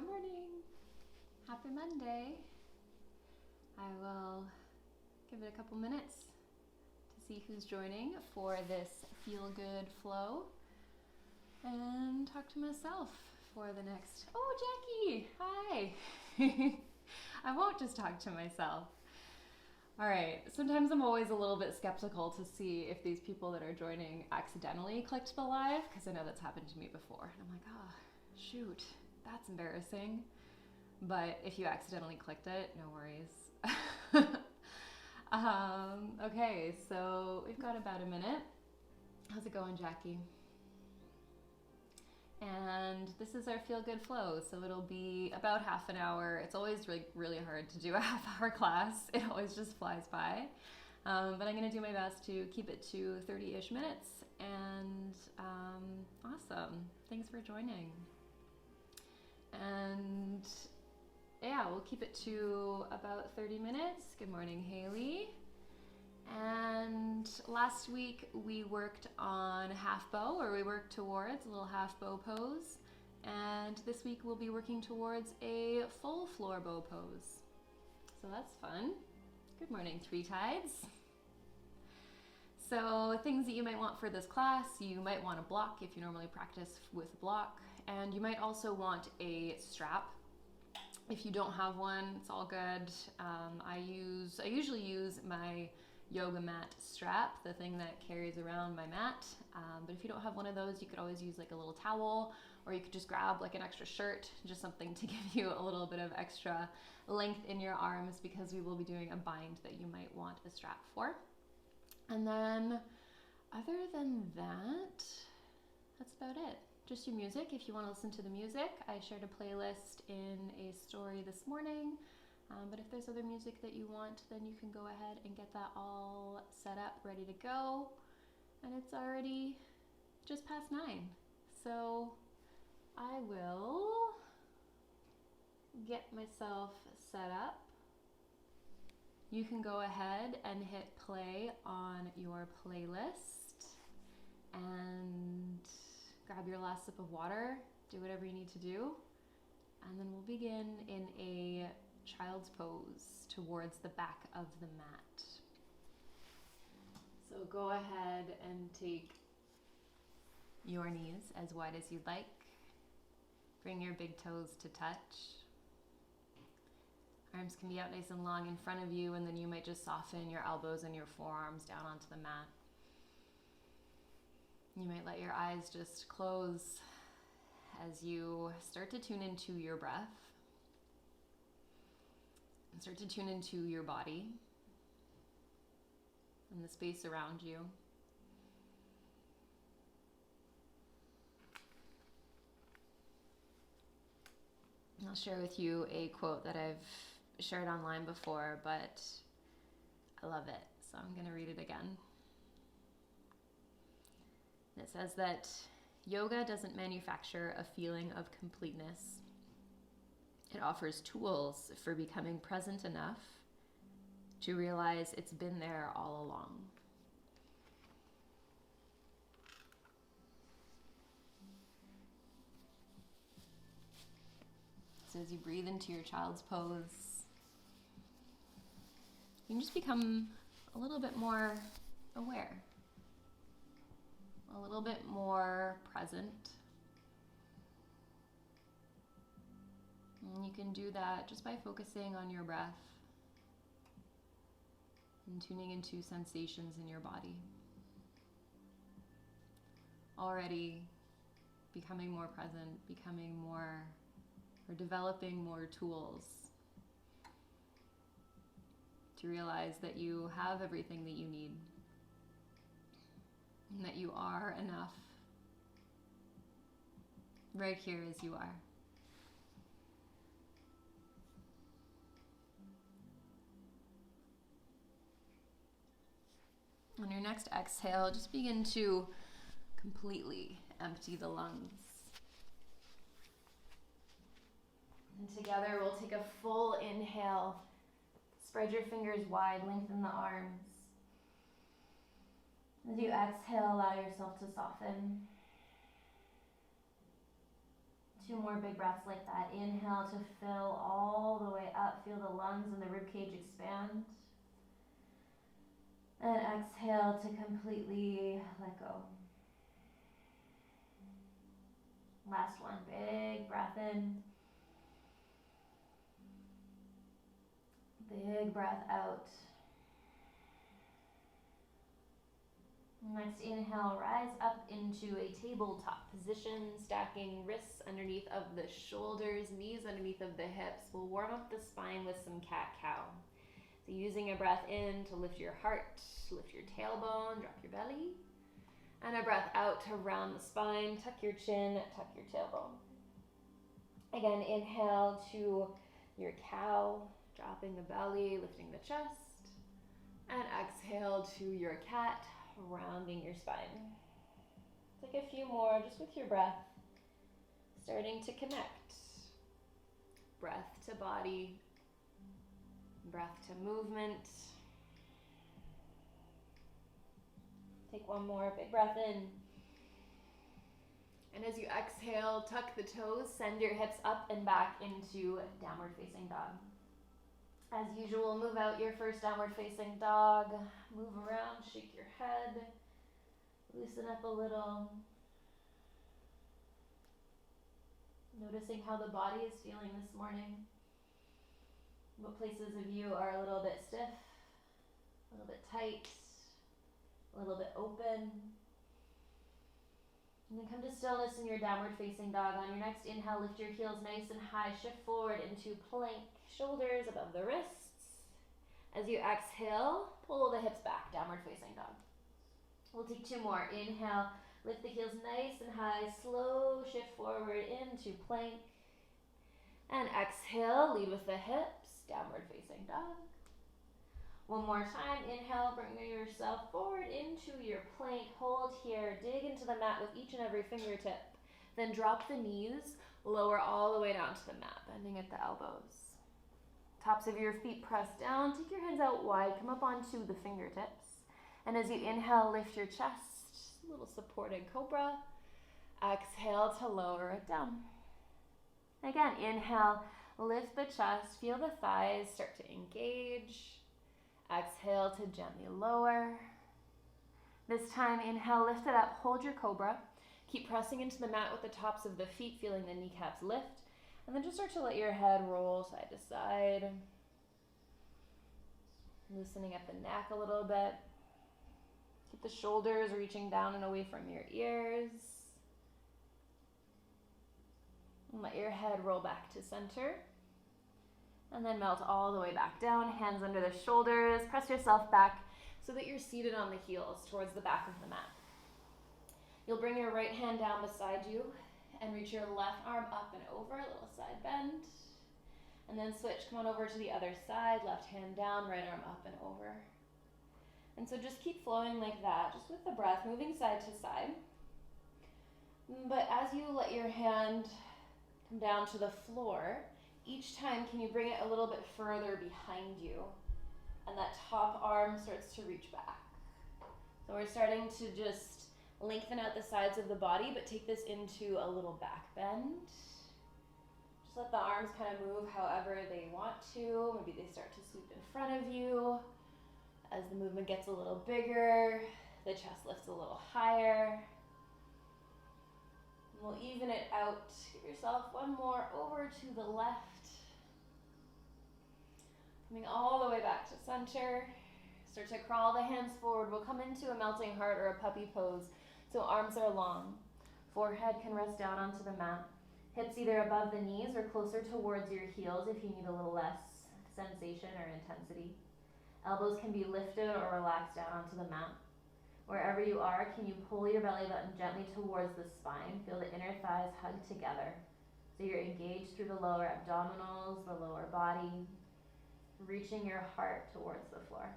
Good morning. Happy Monday. I will give it a couple minutes to see who's joining for this feel good flow and talk to myself for the next. Oh, Jackie. Hi. I won't just talk to myself. All right. Sometimes I'm always a little bit skeptical to see if these people that are joining accidentally clicked the live, because I know that's happened to me before. And I'm like, oh, shoot, that's embarrassing. But if you accidentally clicked it, no worries. Okay, so we've got about a minute. How's it going, Jackie? And this is our feel good flow, so it'll be about half an hour. It's always really hard to do a half-hour class. It always just flies by. But I'm going to do my best to keep it to 30-ish minutes. And awesome. Thanks for joining. And yeah, we'll keep it to about 30 minutes. Good morning, Haley. And last week we worked on half bow, or we worked towards a little half bow pose. And this week we'll be working towards a full floor bow pose. So that's fun. Good morning, Three Tides. So things that you might want for this class, you might want a block if you normally practice with a block. And you might also want a strap. If you don't have one, it's all good. I usually use my yoga mat strap, the thing that carries around my mat. But if you don't have one of those, you could always use like a little towel, or you could just grab like an extra shirt, just something to give you a little bit of extra length in your arms, because we will be doing a bind that you might want a strap for. And then other than that, that's about it. Just your music. If you want to listen to the music, I shared a playlist in a story this morning. But if there's other music that you want, then you can go ahead and get that all set up, ready to go. And it's already just past 9. So I will get myself set up. You can go ahead and hit play on your playlist and grab your last sip of water, do whatever you need to do, and then we'll begin in a child's pose towards the back of the mat. So go ahead and take your knees as wide as you'd like. Bring your big toes to touch. Arms can be out nice and long in front of you, and then you might just soften your elbows and your forearms down onto the mat. You might let your eyes just close as you start to tune into your breath and start to tune into your body and the space around you. I'll share with you a quote that I've shared online before, but I love it, so I'm going to read it again. It says that yoga doesn't manufacture a feeling of completeness. It offers tools for becoming present enough to realize it's been there all along. So as you breathe into your child's pose, you can just become a little bit more aware, a little bit more present. And you can do that just by focusing on your breath and tuning into sensations in your body. Already becoming more present, becoming more, or developing more tools to realize that you have everything that you need and that you are enough right here as you are. On your next exhale, just begin to completely empty the lungs. And together we'll take a full inhale. Spread your fingers wide, lengthen the arms. As you exhale, allow yourself to soften. 2 more big breaths like that. Inhale to fill all the way up. Feel the lungs and the ribcage expand. And exhale to completely let go. Last one, big breath in. Big breath out. Next inhale, rise up into a tabletop position, stacking wrists underneath of the shoulders, knees underneath of the hips. We'll warm up the spine with some cat-cow. So using a breath in to lift your heart, lift your tailbone, drop your belly. And a breath out to round the spine, tuck your chin, tuck your tailbone. Again, inhale to your cow, dropping the belly, lifting the chest. And exhale to your cat, rounding your spine. Take a few more just with your breath, starting to connect. Breath to body, breath to movement. Take one more big breath in. And as you exhale, tuck the toes, send your hips up and back into downward facing dog. As usual, move out your first downward facing dog. Move around, shake your head, loosen up a little. Noticing how the body is feeling this morning. What places of you are a little bit stiff, a little bit tight, a little bit open. And then come to stillness in your downward facing dog. On your next inhale, lift your heels nice and high, shift forward into plank, shoulders above the wrists. As you exhale, pull the hips back, downward facing dog. We'll take 2 more. Inhale, lift the heels nice and high, slow shift forward into plank. And exhale, lead with the hips, downward facing dog. One more time, inhale, bring yourself forward into your plank, hold here, dig into the mat with each and every fingertip. Then drop the knees, lower all the way down to the mat, bending at the elbows. Tops of your feet press down, take your hands out wide, come up onto the fingertips. And as you inhale, lift your chest, a little supported cobra. Exhale to lower it down. Again, inhale, lift the chest, feel the thighs start to engage. Exhale to gently lower. This time, inhale, lift it up, hold your cobra. Keep pressing into the mat with the tops of the feet, feeling the kneecaps lift. And then just start to let your head roll side to side. Loosening up the neck a little bit. Keep the shoulders reaching down and away from your ears. And let your head roll back to center. And then melt all the way back down, hands under the shoulders. Press yourself back so that you're seated on the heels towards the back of the mat. You'll bring your right hand down beside you and reach your left arm up and over, a little side bend. And then switch, come on over to the other side, left hand down, right arm up and over. And so just keep flowing like that, just with the breath, moving side to side. But as you let your hand come down to the floor, each time, can you bring it a little bit further behind you? And that top arm starts to reach back. So we're starting to just lengthen out the sides of the body, but take this into a little back bend. Just let the arms kind of move however they want to. Maybe they start to sweep in front of you. As the movement gets a little bigger, the chest lifts a little higher. We'll even it out. Give yourself one more over to the left. Coming all the way back to center. Start to crawl the hands forward. We'll come into a melting heart or a puppy pose. So arms are long. Forehead can rest down onto the mat. Hips either above the knees or closer towards your heels if you need a little less sensation or intensity. Elbows can be lifted or relaxed down onto the mat. Wherever you are, can you pull your belly button gently towards the spine? Feel the inner thighs hug together. So you're engaged through the lower abdominals, the lower body, reaching your heart towards the floor.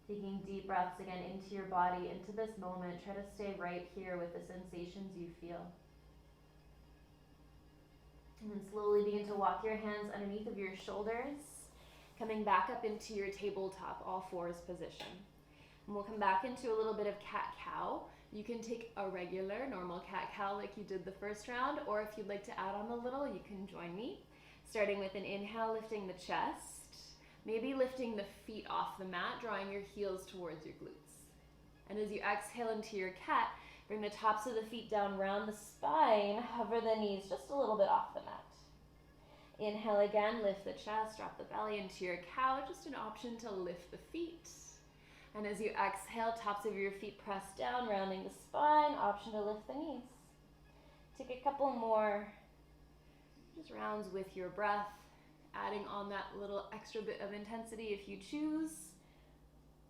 Taking deep breaths again into your body, into this moment. Try to stay right here with the sensations you feel. And then slowly begin to walk your hands underneath of your shoulders, coming back up into your tabletop all fours position. And we'll come back into a little bit of cat-cow. You can take a regular, normal cat-cow like you did the first round, or if you'd like to add on a little, you can join me. Starting with an inhale, lifting the chest, maybe lifting the feet off the mat, drawing your heels towards your glutes. And as you exhale into your cat, bring the tops of the feet down, round the spine, hover the knees just a little bit off the mat. Inhale again, lift the chest, drop the belly into your cow, just an option to lift the feet. And as you exhale, tops of your feet press down, rounding the spine, option to lift the knees. Take a couple more just rounds with your breath, adding on that little extra bit of intensity if you choose,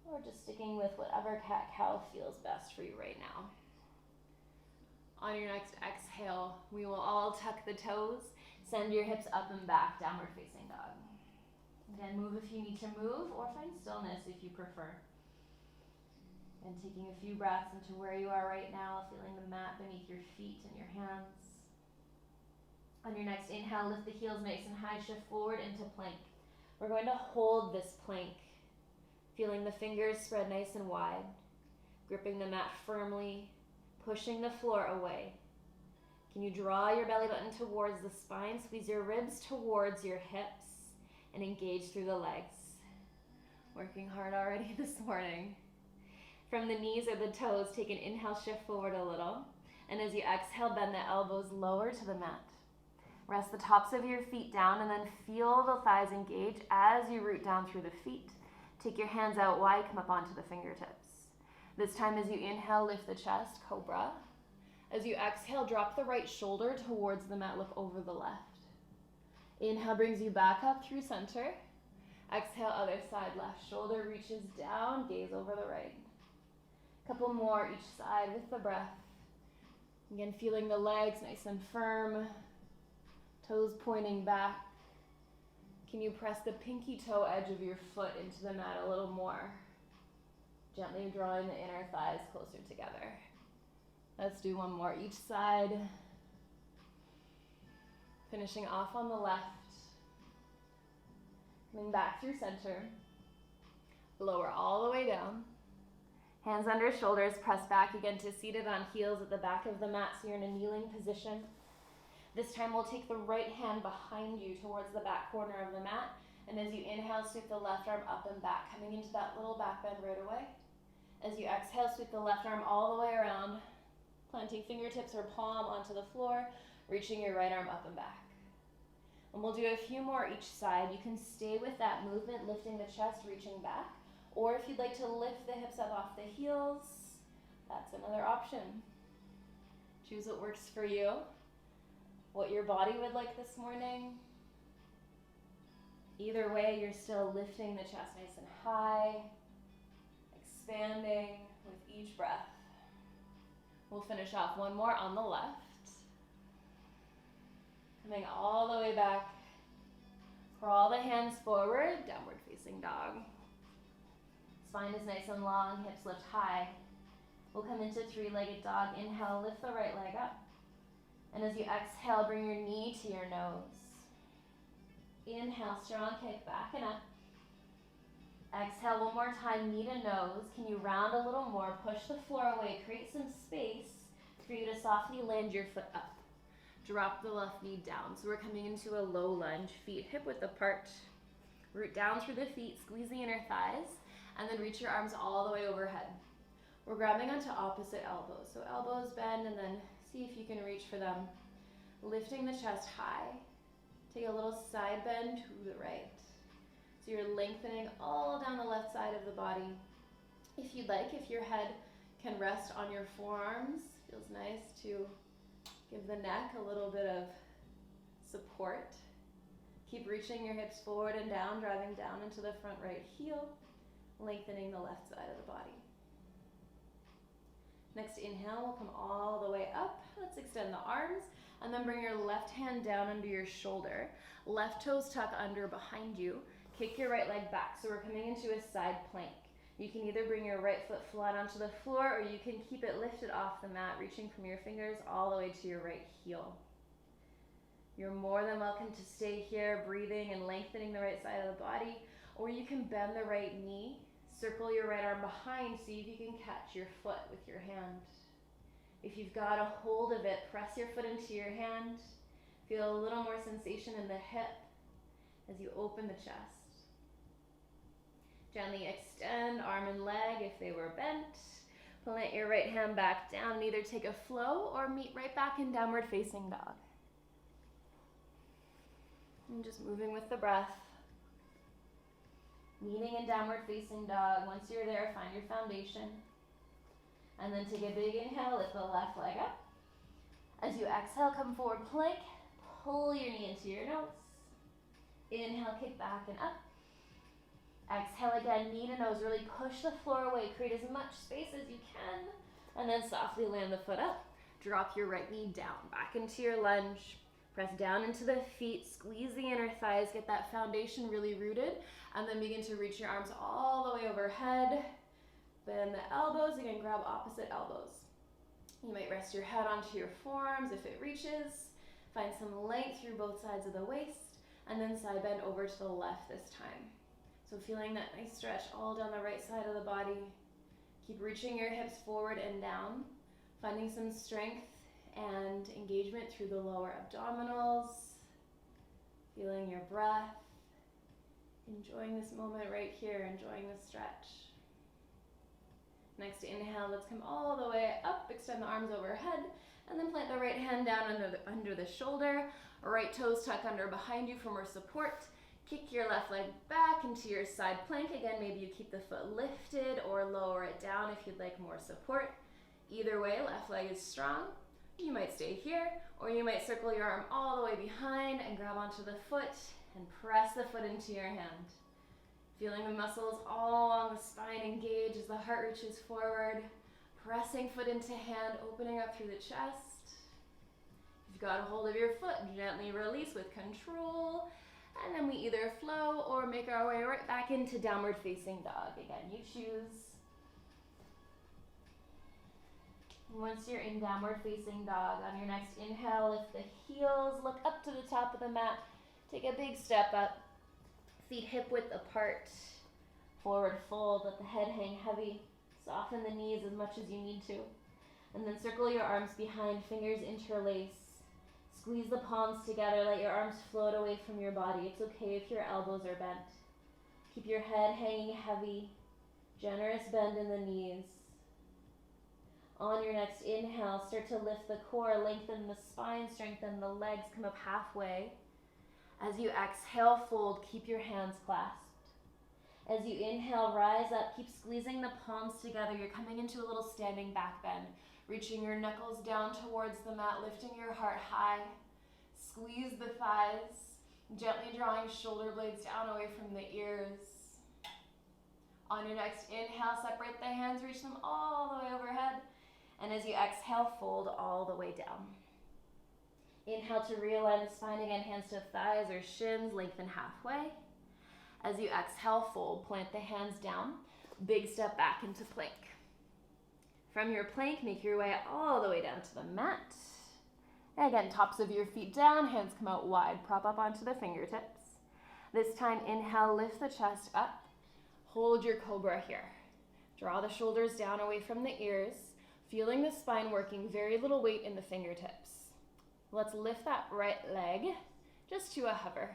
or just sticking with whatever cat-cow feels best for you right now. On your next exhale, we will all tuck the toes, send your hips up and back, downward facing dog. Again, move if you need to move, or find stillness if you prefer. And taking a few breaths into where you are right now, feeling the mat beneath your feet and your hands. On your next inhale, lift the heels nice and high, shift forward into plank. We're going to hold this plank, feeling the fingers spread nice and wide, gripping the mat firmly, pushing the floor away. Can you draw your belly button towards the spine, squeeze your ribs towards your hips, and engage through the legs. Working hard already this morning. From the knees or the toes, take an inhale, shift forward a little. And as you exhale, bend the elbows lower to the mat. Rest the tops of your feet down and then feel the thighs engage as you root down through the feet. Take your hands out wide, come up onto the fingertips. This time as you inhale, lift the chest, cobra. As you exhale, drop the right shoulder towards the mat, look over the left. Inhale brings you back up through center. Exhale, other side, left shoulder reaches down, gaze over the right. Couple more each side with the breath. Again, feeling the legs nice and firm, toes pointing back. Can you press the pinky toe edge of your foot into the mat a little more? Gently drawing the inner thighs closer together. Let's do one more each side. Finishing off on the left. Coming back through center. Lower all the way down. Hands under shoulders, press back again to seated on heels at the back of the mat so you're in a kneeling position. This time we'll take the right hand behind you towards the back corner of the mat, and as you inhale, sweep the left arm up and back, coming into that little back bend right away. As you exhale, sweep the left arm all the way around, planting fingertips or palm onto the floor, reaching your right arm up and back. And we'll do a few more each side. You can stay with that movement, lifting the chest, reaching back. Or if you'd like to lift the hips up off the heels, that's another option. Choose what works for you, what your body would like this morning. Either way, you're still lifting the chest nice and high, expanding with each breath. We'll finish off one more on the left. Coming all the way back. Crawl the hands forward, downward facing dog. Spine is nice and long, hips lift high. We'll come into three-legged dog. Inhale, lift the right leg up. And as you exhale, bring your knee to your nose. Inhale, strong kick back and up. Exhale one more time, knee to nose. Can you round a little more? Push the floor away, create some space for you to softly land your foot up. Drop the left knee down. So we're coming into a low lunge, feet hip width apart. Root down through the feet, squeeze the inner thighs, and then reach your arms all the way overhead. We're grabbing onto opposite elbows. So elbows bend and then see if you can reach for them. Lifting the chest high. Take a little side bend to the right. So you're lengthening all down the left side of the body. If you'd like, if your head can rest on your forearms, feels nice to give the neck a little bit of support. Keep reaching your hips forward and down, driving down into the front right heel, lengthening the left side of the body. Next inhale, we'll come all the way up. Let's extend the arms and then bring your left hand down under your shoulder. Left toes tuck under behind you. Kick your right leg back. So we're coming into a side plank. You can either bring your right foot flat onto the floor or you can keep it lifted off the mat, reaching from your fingers all the way to your right heel. You're more than welcome to stay here, breathing and lengthening the right side of the body, or you can bend the right knee, circle your right arm behind, see if you can catch your foot with your hand. If you've got a hold of it, press your foot into your hand. Feel a little more sensation in the hip as you open the chest. Gently extend arm and leg if they were bent. Plant your right hand back down and either take a flow or meet right back in downward facing dog. And just moving with the breath. Meeting in downward facing dog. Once you're there, find your foundation. And then take a big inhale, lift the left leg up. As you exhale, come forward, plank. Pull your knee into your nose. Inhale, kick back and up. Exhale again, knee to nose. Really push the floor away. Create as much space as you can. And then softly land the foot up. Drop your right knee down, back into your lunge. Press down into the feet, squeeze the inner thighs, get that foundation really rooted, and then begin to reach your arms all the way overhead. Bend the elbows, again, grab opposite elbows. You might rest your head onto your forearms if it reaches. Find some length through both sides of the waist, and then side bend over to the left this time. So feeling that nice stretch all down the right side of the body. Keep reaching your hips forward and down, finding some strength and engagement through the lower abdominals. Feeling your breath. Enjoying this moment right here, enjoying the stretch. Next inhale, let's come all the way up, extend the arms overhead, and then plant the right hand down under the shoulder. Right toes tuck under behind you for more support. Kick your left leg back into your side plank. Again, maybe you keep the foot lifted or lower it down if you'd like more support. Either way, left leg is strong. You might stay here, or you might circle your arm all the way behind and grab onto the foot and press the foot into your hand. Feeling the muscles all along the spine engage as the heart reaches forward. Pressing foot into hand, opening up through the chest. If you've got a hold of your foot, gently release with control. And then we either flow or make our way right back into downward facing dog. Again, you choose. Once you're in downward facing dog, on your next inhale, lift the heels, look up to the top of the mat. Take a big step up. Feet hip width apart. Forward fold, let the head hang heavy. Soften the knees as much as you need to. And then circle your arms behind, fingers interlace. Squeeze the palms together, let your arms float away from your body. It's okay if your elbows are bent. Keep your head hanging heavy. Generous bend in the knees. On your next inhale, start to lift the core, lengthen the spine, strengthen the legs, come up halfway. As you exhale, fold, keep your hands clasped. As you inhale, rise up, keep squeezing the palms together. You're coming into a little standing back bend. Reaching your knuckles down towards the mat, lifting your heart high. Squeeze the thighs, gently drawing shoulder blades down away from the ears. On your next inhale, separate the hands, reach them all the way overhead. And as you exhale, fold all the way down. Inhale to realign the spine again, hands to thighs or shins, lengthen halfway. As you exhale, fold, plant the hands down, big step back into plank. From your plank, make your way all the way down to the mat. Again, tops of your feet down, hands come out wide, prop up onto the fingertips. This time, inhale, lift the chest up, hold your cobra here. Draw the shoulders down away from the ears, feeling the spine working, very little weight in the fingertips. Let's lift that right leg just to a hover.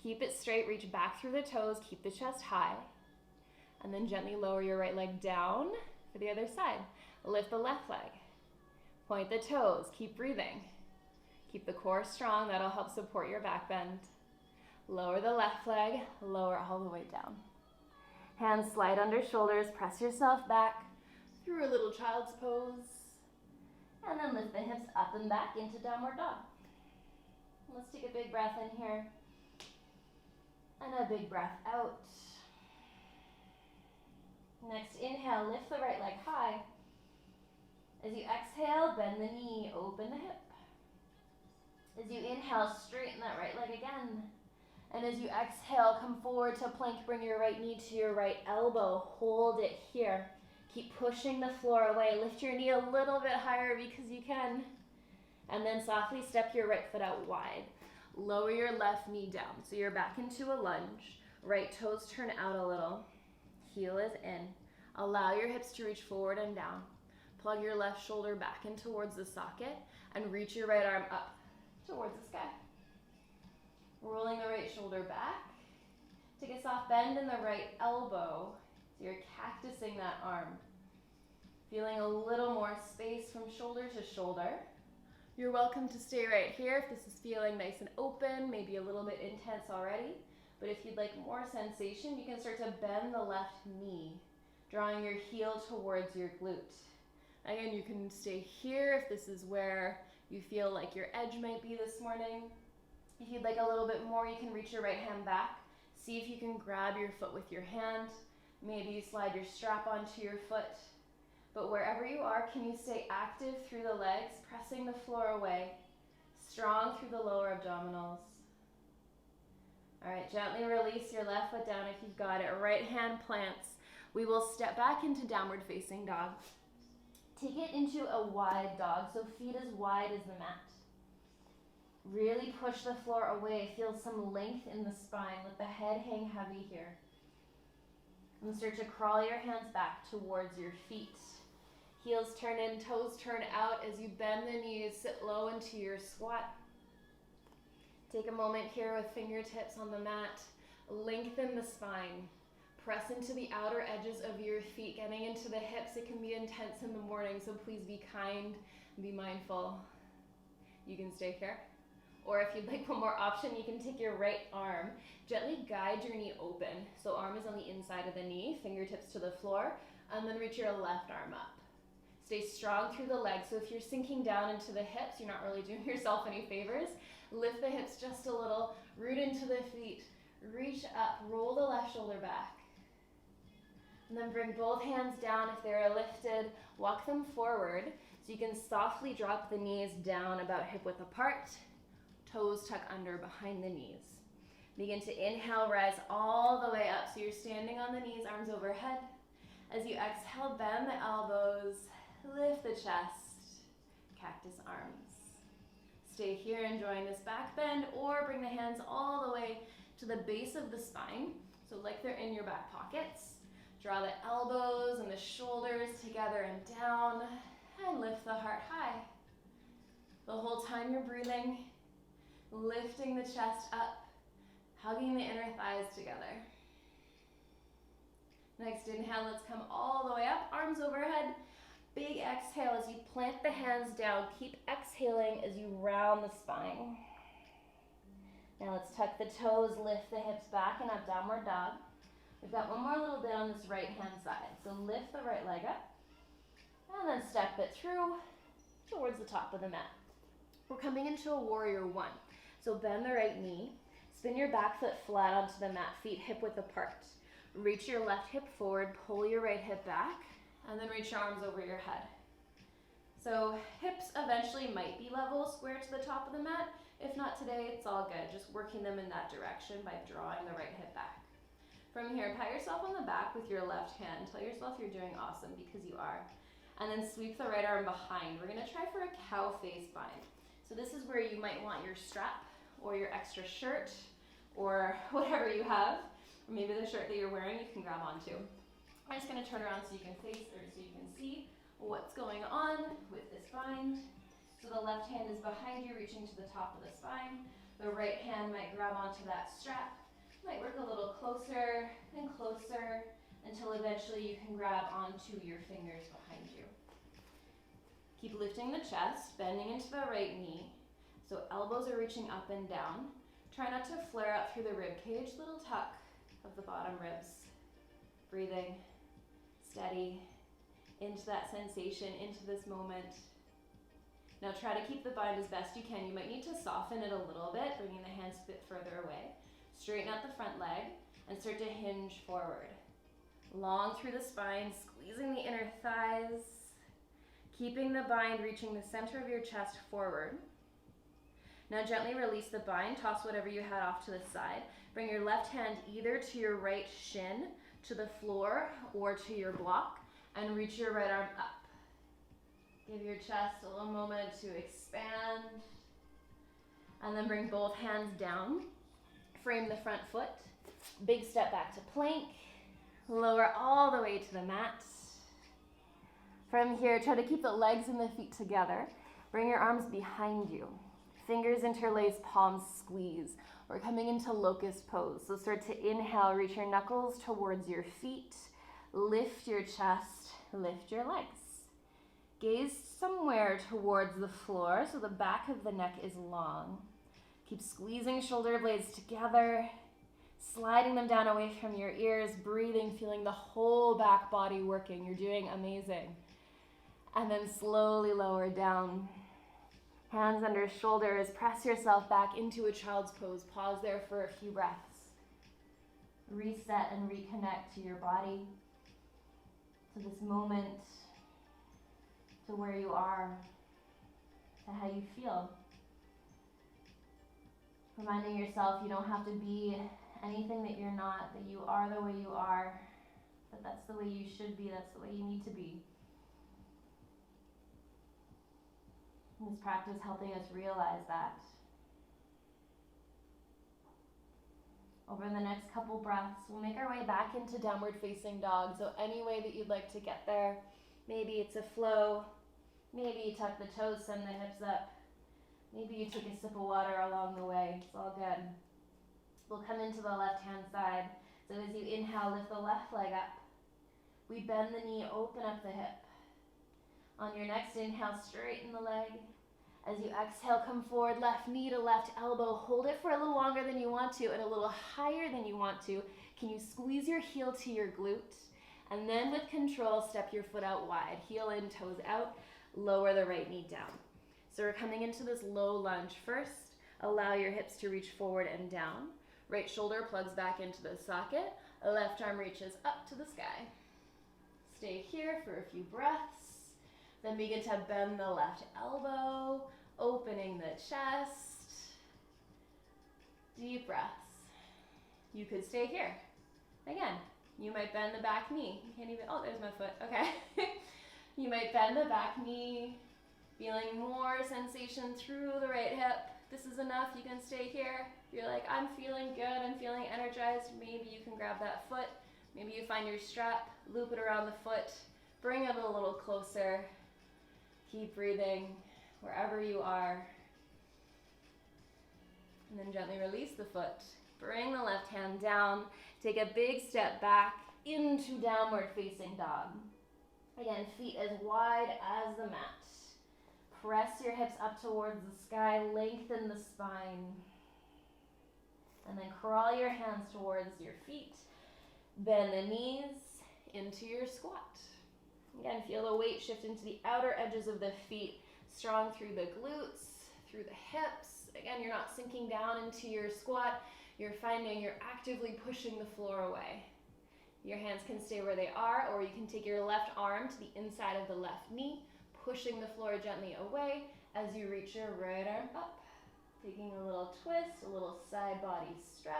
Keep it straight, reach back through the toes, keep the chest high, and then gently lower your right leg down for the other side. Lift the left leg, point the toes, keep breathing. Keep the core strong, that'll help support your back bend. Lower the left leg, lower all the way down. Hands slide under shoulders, press yourself back through a little child's pose. And then lift the hips up and back into downward dog. Let's take a big breath in here. And a big breath out. Next inhale, lift the right leg high. As you exhale, bend the knee, open the hip. As you inhale, straighten that right leg again. And as you exhale, come forward to plank, bring your right knee to your right elbow, hold it here. Keep pushing the floor away. Lift your knee a little bit higher because you can. And then softly step your right foot out wide. Lower your left knee down. So you're back into a lunge. Right toes turn out a little. Heel is in. Allow your hips to reach forward and down. Plug your left shoulder back in towards the socket and reach your right arm up towards the sky. Rolling the right shoulder back. Take a soft bend in the right elbow. So you're cactusing that arm. Feeling a little more space from shoulder to shoulder. You're welcome to stay right here if this is feeling nice and open, maybe a little bit intense already. But if you'd like more sensation, you can start to bend the left knee, drawing your heel towards your glute. Again, you can stay here if this is where you feel like your edge might be this morning. If you'd like a little bit more, you can reach your right hand back. See if you can grab your foot with your hand. Maybe you slide your strap onto your foot. But wherever you are, can you stay active through the legs, pressing the floor away, strong through the lower abdominals. All right, gently release your left foot down if you've got it. Right hand plants. We will step back into downward facing dog. Take it into a wide dog, so feet as wide as the mat. Really push the floor away. Feel some length in the spine. Let the head hang heavy here. And start to crawl your hands back towards your feet. Heels turn in, toes turn out as you bend the knees, sit low into your squat. Take a moment here with fingertips on the mat. Lengthen the spine. Press into the outer edges of your feet, getting into the hips. It can be intense in the morning, so please be kind and be mindful. You can stay here. Or if you'd like one more option, you can take your right arm, gently guide your knee open. So arm is on the inside of the knee, fingertips to the floor, and then reach your left arm up. Stay strong through the legs. So if you're sinking down into the hips, you're not really doing yourself any favors. Lift the hips just a little, root into the feet, reach up, roll the left shoulder back. And then bring both hands down if they're lifted, walk them forward. So you can softly drop the knees down about hip width apart, toes tuck under behind the knees. Begin to inhale, rise all the way up. So you're standing on the knees, arms overhead. As you exhale, bend the elbows, lift the chest, cactus arms. Stay here enjoying this back bend, or bring the hands all the way to the base of the spine, so like they're in your back pockets. Draw the elbows and the shoulders together and down, and lift the heart high. The whole time you're breathing, lifting the chest up, hugging the inner thighs together. Next inhale, let's come all the way up, arms overhead. Big exhale as you plant the hands down. Keep exhaling as you round the spine. Now let's tuck the toes, lift the hips back and up, downward dog. We've got one more little bit on this right hand side. So lift the right leg up and then step it through towards the top of the mat. We're coming into a warrior one. So bend the right knee, spin your back foot flat onto the mat, feet hip width apart. Reach your left hip forward, pull your right hip back, and then reach your arms over your head. So hips eventually might be level, square to the top of the mat. If not today, it's all good. Just working them in that direction by drawing the right hip back. From here, pat yourself on the back with your left hand. Tell yourself you're doing awesome, because you are. And then sweep the right arm behind. We're gonna try for a cow face bind. So this is where you might want your strap or your extra shirt or whatever you have, or maybe the shirt that you're wearing you can grab onto. I'm just gonna turn around so you can face, or so you can see what's going on with this bind. So the left hand is behind you, reaching to the top of the spine. The right hand might grab onto that strap. Might work a little closer and closer until eventually you can grab onto your fingers behind you. Keep lifting the chest, bending into the right knee. So elbows are reaching up and down. Try not to flare out through the rib cage, little tuck of the bottom ribs. Breathing, steady, into that sensation, into this moment. Now try to keep the bind as best you can. You might need to soften it a little bit, bringing the hands a bit further away. Straighten out the front leg and start to hinge forward. Long through the spine, squeezing the inner thighs, keeping the bind reaching the center of your chest forward. Now gently release the bind, toss whatever you had off to the side. Bring your left hand either to your right shin, to the floor, or to your block, and reach your right arm up. Give your chest a little moment to expand, and then bring both hands down. Frame the front foot, big step back to plank, lower all the way to the mat. From here, try to keep the legs and the feet together. Bring your arms behind you. Fingers interlace, palms squeeze. We're coming into locust pose. So start to inhale, reach your knuckles towards your feet. Lift your chest, lift your legs. Gaze somewhere towards the floor so the back of the neck is long. Keep squeezing shoulder blades together, sliding them down away from your ears, breathing, feeling the whole back body working. You're doing amazing. And then slowly lower down. Hands under shoulders, press yourself back into a child's pose. Pause there for a few breaths. Reset and reconnect to your body, to this moment, to where you are, to how you feel. Reminding yourself you don't have to be anything that you're not, that you are the way you are, that that's the way you should be, that's the way you need to be. And this practice helping us realize that. Over the next couple breaths, we'll make our way back into downward facing dog. So any way that you'd like to get there, maybe it's a flow, maybe you tuck the toes, send the hips up, maybe you take a sip of water along the way. It's all good. We'll come into the left-hand side. So as you inhale, lift the left leg up. We bend the knee, open up the hip. On your next inhale, straighten the leg. As you exhale, come forward, left knee to left elbow. Hold it for a little longer than you want to and a little higher than you want to. Can you squeeze your heel to your glute? And then with control, step your foot out wide. Heel in, toes out. Lower the right knee down. So we're coming into this low lunge first. Allow your hips to reach forward and down. Right shoulder plugs back into the socket. Left arm reaches up to the sky. Stay here for a few breaths. Then begin to bend the left elbow, opening the chest. Deep breaths. You could stay here. Again, you might bend the back knee. You can't even, oh, there's my foot, okay. You might bend the back knee, feeling more sensation through the right hip. This is enough, you can stay here. You're like, I'm feeling good, I'm feeling energized. Maybe you can grab that foot. Maybe you find your strap, loop it around the foot, bring it a little closer. Keep breathing wherever you are. And then gently release the foot. Bring the left hand down. Take a big step back into downward facing dog. Again, feet as wide as the mat. Press your hips up towards the sky. Lengthen the spine. And then crawl your hands towards your feet. Bend the knees into your squat. Again, feel the weight shift into the outer edges of the feet, strong through the glutes, through the hips. Again, you're not sinking down into your squat. You're finding you're actively pushing the floor away. Your hands can stay where they are, or you can take your left arm to the inside of the left knee, pushing the floor gently away as you reach your right arm up. Taking a little twist, a little side body stretch.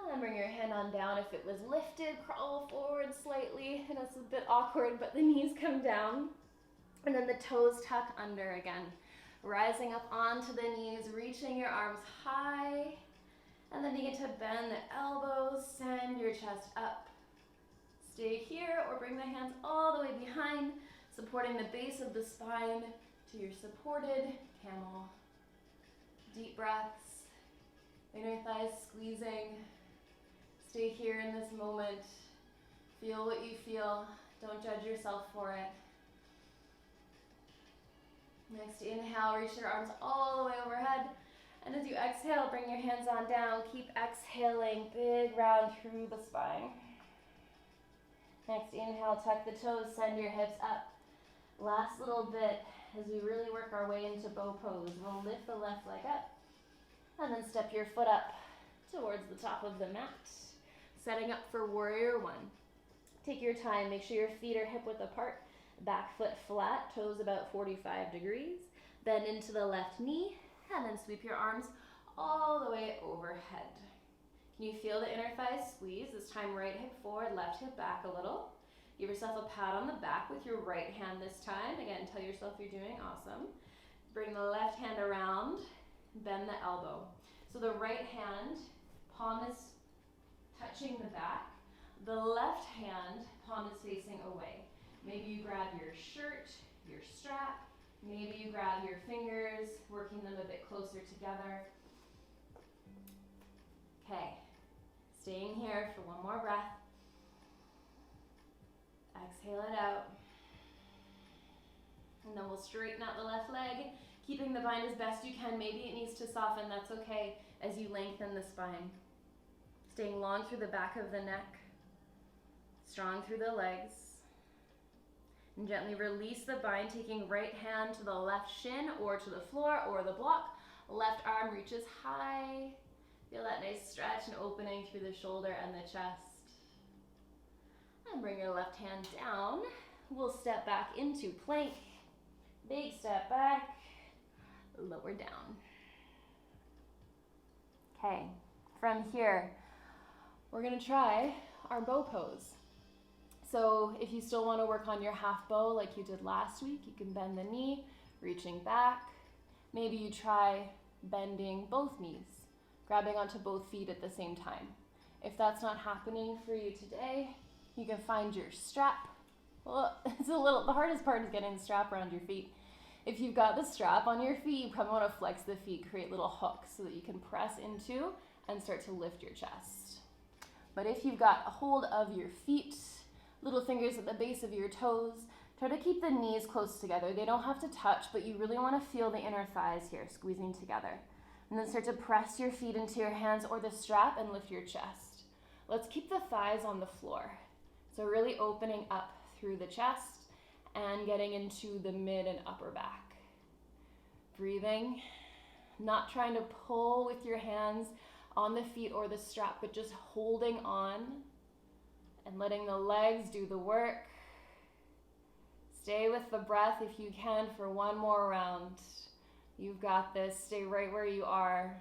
And then bring your hand on down. If it was lifted, crawl forward slightly. And it's a bit awkward, but the knees come down. And then the toes tuck under again. Rising up onto the knees, reaching your arms high. And then begin to bend the elbows, send your chest up. Stay here or bring the hands all the way behind, supporting the base of the spine to your supported camel. Deep breaths, inner thighs squeezing. Stay here in this moment. Feel what you feel. Don't judge yourself for it. Next inhale, reach your arms all the way overhead. And as you exhale, bring your hands on down. Keep exhaling, big round through the spine. Next inhale, tuck the toes, send your hips up. Last little bit as we really work our way into bow pose. We'll lift the left leg up and then step your foot up towards the top of the mat. Setting up for warrior one. Take your time, make sure your feet are hip width apart, back foot flat, toes about 45 degrees. Bend into the left knee and then sweep your arms all the way overhead. Can you feel the inner thighs squeeze? This time right hip forward, left hip back a little. Give yourself a pat on the back with your right hand this time. Again, tell yourself you're doing awesome. Bring the left hand around, bend the elbow. So the right hand, palm is touching the back. the left hand, palm is facing away. Maybe you grab your shirt, your strap, maybe you grab your fingers, working them a bit closer together. Okay, staying here for one more breath. Exhale it out. And then we'll straighten out the left leg, keeping the bind as best you can. Maybe it needs to soften, that's okay, as you lengthen the spine. Staying long through the back of the neck, strong through the legs. And gently release the bind, taking right hand to the left shin or to the floor or the block. Left arm reaches high. Feel that nice stretch and opening through the shoulder and the chest. And bring your left hand down. We'll step back into plank. Big step back, lower down. Okay, from here, we're gonna try our bow pose. So if you still wanna work on your half bow like you did last week, you can bend the knee, reaching back. Maybe you try bending both knees, grabbing onto both feet at the same time. If that's not happening for you today, you can find your strap. Well, the hardest part is getting the strap around your feet. If you've got the strap on your feet, you probably want to flex the feet, create little hooks so that you can press into and start to lift your chest. But if you've got a hold of your feet, little fingers at the base of your toes, try to keep the knees close together. They don't have to touch, but you really want to feel the inner thighs here, squeezing together. And then start to press your feet into your hands or the strap and lift your chest. Let's keep the thighs on the floor. So really opening up through the chest and getting into the mid and upper back. Breathing, not trying to pull with your hands on the feet or the strap, but just holding on and letting the legs do the work. Stay with the breath if you can for one more round. You've got this. Stay right where you are.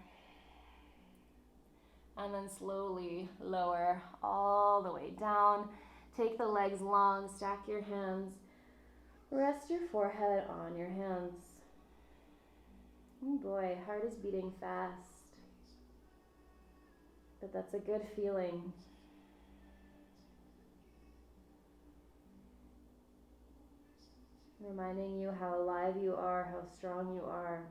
And then slowly lower all the way down. Take the legs long, stack your hands. Rest your forehead on your hands. Oh boy, heart is beating fast. But that's a good feeling. Reminding you how alive you are, how strong you are.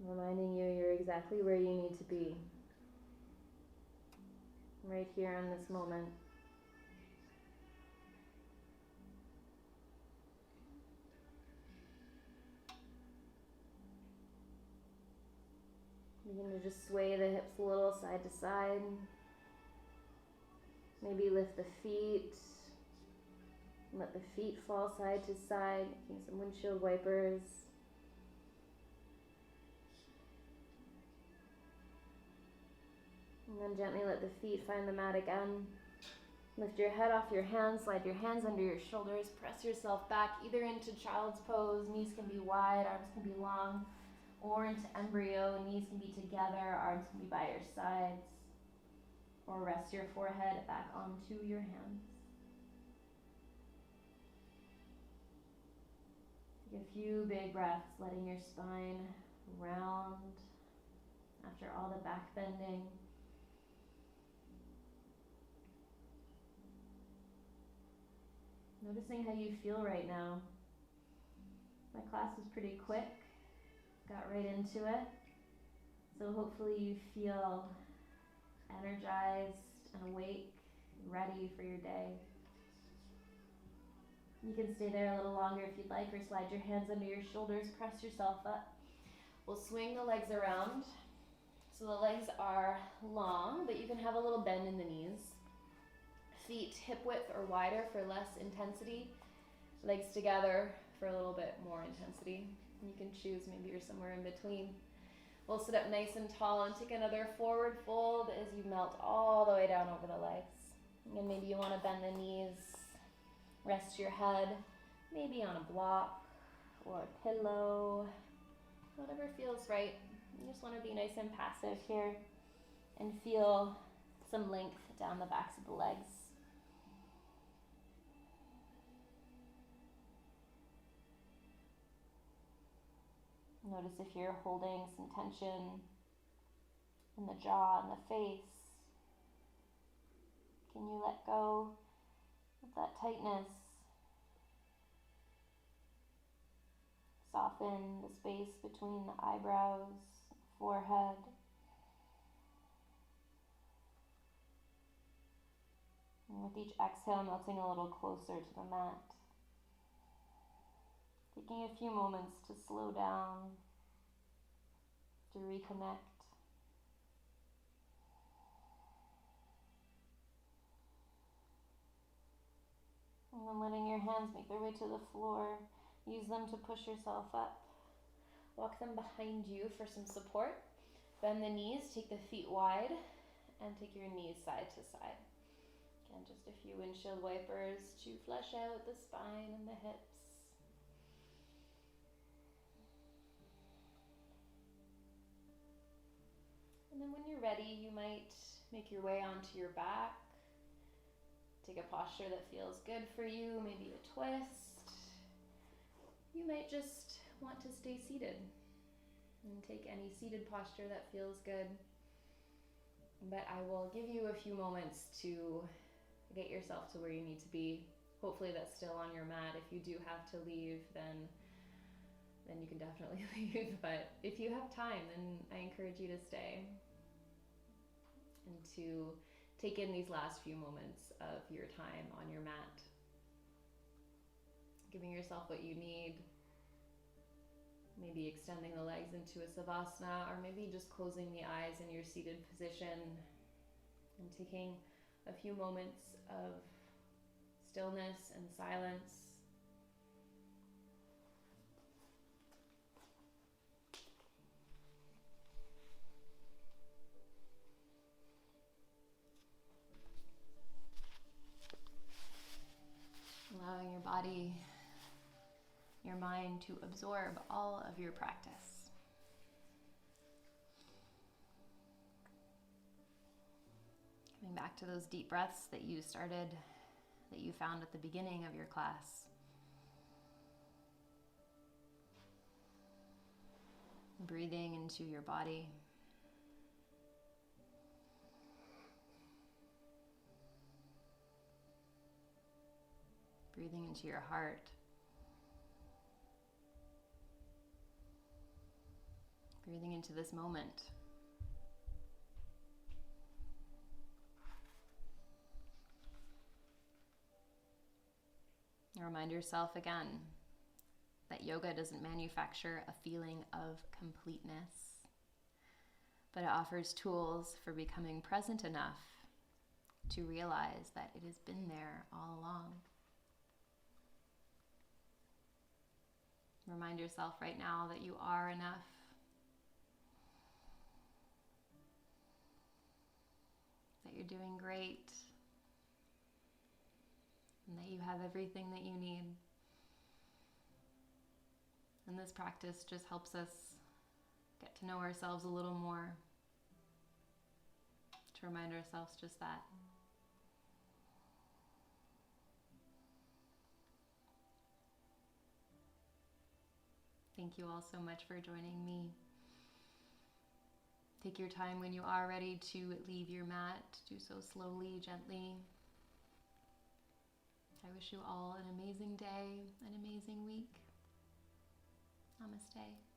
Reminding you you're exactly where you need to be. Right here in this moment. Begin to just sway the hips a little side to side. Maybe lift the feet. Let the feet fall side to side, making some windshield wipers. And then gently let the feet find the mat again. Lift your head off your hands, slide your hands under your shoulders, press yourself back either into child's pose, knees can be wide, arms can be long, or into embryo, knees can be together, arms can be by your sides, or rest your forehead back onto your hands. Take a few big breaths, letting your spine round after all the back bending. Noticing how you feel right now. My class was pretty quick, got right into it. So hopefully you feel energized and awake, and ready for your day. You can stay there a little longer if you'd like, or slide your hands under your shoulders, press yourself up. We'll swing the legs around. So the legs are long, but you can have a little bend in the knees. Feet hip width or wider for less intensity. Legs together for a little bit more intensity. You can choose, maybe you're somewhere in between. We'll sit up nice and tall and take another forward fold as you melt all the way down over the legs. And maybe you want to bend the knees, rest your head, maybe on a block or a pillow, whatever feels right. You just want to be nice and passive here and feel some length down the backs of the legs. Notice if you're holding some tension in the jaw and the face. Can you let go of that tightness? Soften the space between the eyebrows, forehead. And with each exhale, melting a little closer to the mat. Taking a few moments to slow down, to reconnect. And then letting your hands make their way to the floor. Use them to push yourself up. Walk them behind you for some support. Bend the knees, take the feet wide, and take your knees side to side. Again, just a few windshield wipers to flush out the spine and the hips. And then when you're ready, you might make your way onto your back. Take a posture that feels good for you, maybe a twist. You might just want to stay seated and take any seated posture that feels good. But I will give you a few moments to get yourself to where you need to be. Hopefully that's still on your mat. If you do have to leave, then you can definitely leave. But if you have time, then I encourage you to stay and to take in these last few moments of your time on your mat. Giving yourself what you need. Maybe extending the legs into a savasana, or maybe just closing the eyes in your seated position and taking a few moments of stillness and silence. Allowing your body, your mind to absorb all of your practice. Coming back to those deep breaths that you found at the beginning of your class. Breathing into your body. Breathing into your heart. Breathing into this moment. And remind yourself again that yoga doesn't manufacture a feeling of completeness, but it offers tools for becoming present enough to realize that it has been there all along. Remind yourself right now that you are enough. That you're doing great. And that you have everything that you need. And this practice just helps us get to know ourselves a little more. To remind ourselves just that. Thank you all so much for joining me. Take your time when you are ready to leave your mat. Do so slowly, gently. I wish you all an amazing day, an amazing week. Namaste.